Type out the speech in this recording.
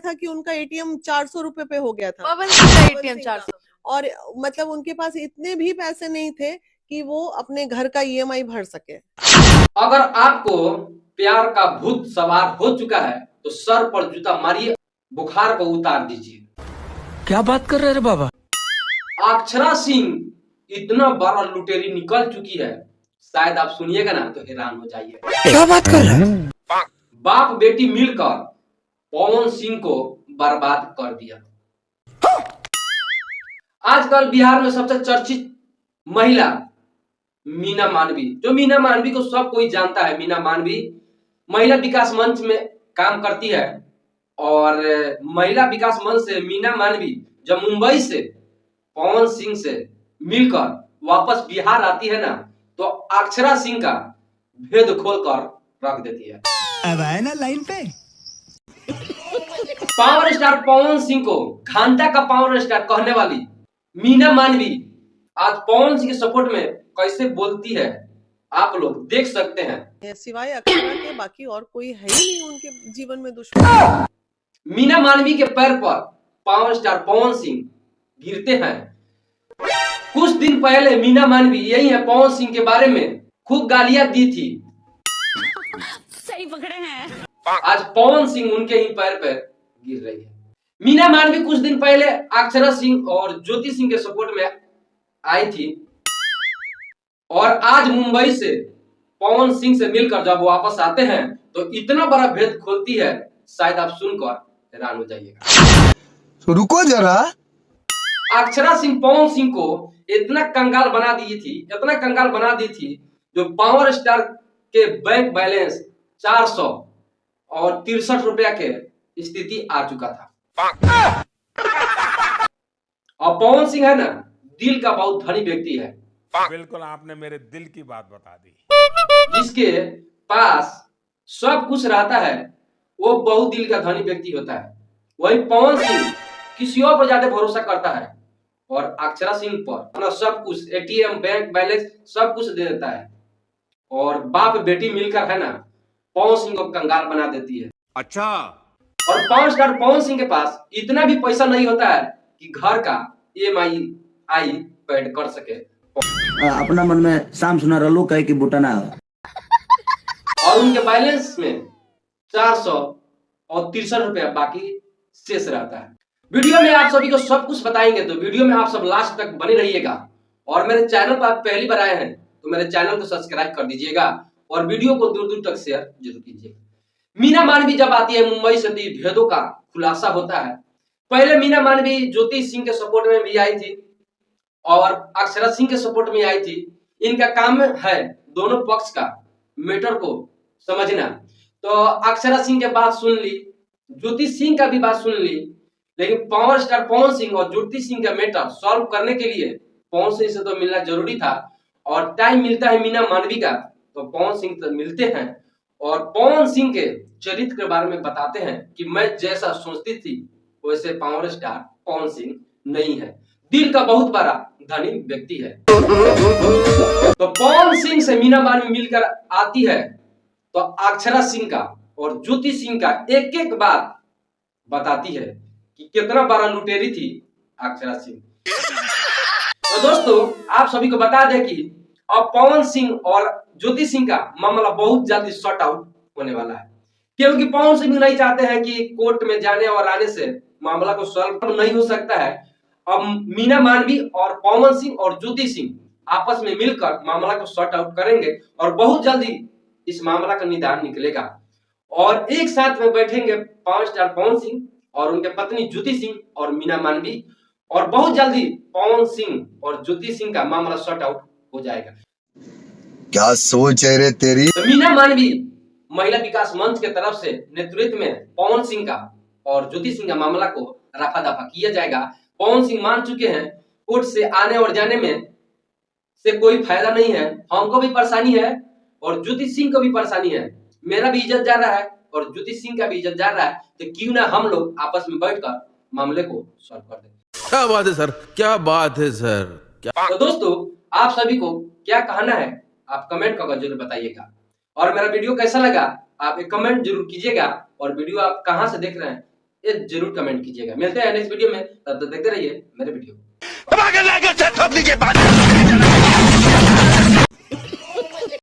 था कि उनका एटीएम 400 रुपए पे हो गया था। पवन सिंह का एटीएम 400। और मतलब उनके पास इतने भी पैसे नहीं थे कि वो अपने घर का ईएमआई भर सके। अगर आपको प्यार का भूत सवार हो चुका है तो सर पर जूता मारिए, बुखार को उतार दीजिए। क्या बात कर रहे हैं बाबा? अक्षरा सिंह इतना बड़ा लुटेरी निकल चुकी है, शायद आप सुनिएगा ना तो हैरान हो जाइए। क्या बात कर रहे हैं? बाप बेटी मिलकर पवन सिंह को बर्बाद कर दिया। आजकल बिहार में सबसे चर्चित महिला मीना मानवी, जो मीना मानवी को सब कोई जानता है। मीना मानवी महिला विकास मंच में काम करती है और महिला विकास मंच से मीना मानवी जब मुंबई से पवन सिंह से मिलकर वापस बिहार आती है ना, तो अक्षरा सिंह का भेद खोलकर रख देती है। अब आए ना लाइन पे। पावर स्टार पवन सिंह को घंटा का पावर स्टार कहने वाली मीना मानवी आज पवन सिंह के सपोर्ट में कैसे बोलती है, आप लोग देख सकते हैं। सिवाय अक्षरा के बाकी और कोई है ही नहीं उनके जीवन में दुश्मन। मीना मानवी के पैर पर पावर स्टार पवन सिंह गिरते हैं। कुछ दिन पहले मीना मानवी यही है पवन सिंह के बारे में खूब गालियां दी थी। सही पकड़े हैं। आज पवन सिंह उनके ही पैर पर गिर रही है। मीना मानवी कुछ दिन पहले अक्षरा सिंह और ज्योति सिंह के सपोर्ट में आई थी और आज मुंबई से पवन सिंह से मिलकर जब वापस आते हैं तो इतना बड़ा भेद खोलती है, शायद आप सुनकर हैरान हो जाइएगा। तो रुको जरा। अक्षरा सिंह पवन सिंह को इतना कंगाल बना दी थी, इतना कंगाल बना दी थी, जो पावर स्टार के बैंक बैलेंस 400 और 63 रुपया के स्थिति आ चुका था। और पवन सिंह है ना, दिल का बहुत धनी व्यक्ति है। बिल्कुल आपने मेरे दिल की बात बता दी। जिसके पास सब कुछ रहता है वो बहुत दिल का धनी व्यक्ति होता है। वही पवन सिंह किसी और पर ज्यादा भरोसा करता है और अक्षरा सिंह पर अपना सब कुछ, एटीएम, बैंक बैलेंस सब कुछ दे देता है और बाप बेटी मिलकर है ना पवन सिंह को कंगाल बना देती है। अच्छा। और पावर स्टार पवन सिंह के पास इतना भी पैसा नहीं होता है कि घर का ईएमआई पेड कर सके। अपना मन में शाम सुना रलो कहे कि बूटा ना और उनके बैलेंस में 400 और 63 रुपया बाकी शेष रहता है। वीडियो में आप सभी को सब कुछ बताएंगे, तो वीडियो में आप सब लास्ट तक बने रहिएगा। और मेरे चैनल पर आप पहली बार आए हैं तो मेरे चैनल को सब्सक्राइब कर दीजिएगा और वीडियो को दूर दूर तक शेयर जरूर कीजिएगा। मीना मानवी जब आती है मुंबई से, भेदों का खुलासा होता है। पहले मीना मानवी ज्योति सिंह के सपोर्ट में भी आई थी और अक्षरा सिंह के सपोर्ट में आई थी। इनका काम है दोनों पक्ष का मैटर को समझना। तो अक्षरा सिंह के बात सुन ली, ज्योति सिंह का भी बात सुन ली, लेकिन पावर स्टार पवन सिंह और ज्योति सिंह का मैटर सॉल्व करने के लिए पवन सिंह से तो मिलना जरूरी था और टाइम मिलता है मीना मानवी का तो पवन सिंह से मिलते हैं और पवन सिंह के चरित्र के बारे में बताते हैं कि मैं जैसा सोचती थी वैसे पावर स्टार पवन सिंह नहीं है, दिल का बहुत बड़ा धनी व्यक्ति है। तो पवन सिंह से मीना मानवी मिलकर आती है तो अक्षरा सिंह का और ज्योति सिंह का एक एक बात बताती है कि कितना बड़ा लुटेरी थी अक्षरा सिंह। तो दोस्तों आप सभी को बता दें कि अब पवन सिंह और ज्योति सिंह का मामला बहुत जल्दी सॉर्ट आउट होने वाला है, क्योंकि पवन सिंह नहीं चाहते हैं कि कोर्ट में जाने और आने से मामला को सॉल्व नहीं हो सकता है। अब मीना मानवी और पवन सिंह और ज्योति सिंह आपस में मिलकर मामला को सॉर्ट आउट करेंगे और बहुत जल्दी इस मामला का निदान निकलेगा और एक साथ में बैठेंगे पावर स्टार पवन सिंह और उनके पत्नी ज्योति सिंह और मीना मानवी और बहुत जल्दी पवन सिंह और ज्योति सिंह का मामला सॉर्ट आउट हो जाएगा। क्या सोच है रे तेरी? तो मीना मानवी महिला विकास मंच के तरफ से नेतृत्व में पवन सिंह का और ज्योति सिंह का मामला को रफा दफा किया जाएगा। पवन सिंह मान चुके हैं कोर्ट से आने और जाने में से कोई फायदा नहीं है, हमको भी परेशानी है और ज्योति सिंह को भी परेशानी है, मेरा भी इज्जत जा रहा है और ज्योति सिंह का भी इज्जत जा रहा है, तो क्यों ना हम लोग आपस में बैठकर मामले को सॉल्व कर दें। क्या बात है सर, क्या बात है सर, क्या। तो दोस्तों आप सभी को क्या कहना है आप कमेंट करके जरूर बताइएगा और मेरा वीडियो कैसा लगा आप एक कमेंट जरूर कीजिएगा और वीडियो आप कहां से देख रहे हैं ये जरूर कमेंट कीजिएगा। मिलते हैं नेक्स्ट वीडियो में, तब तक देखते रहिए मेरे वीडियो।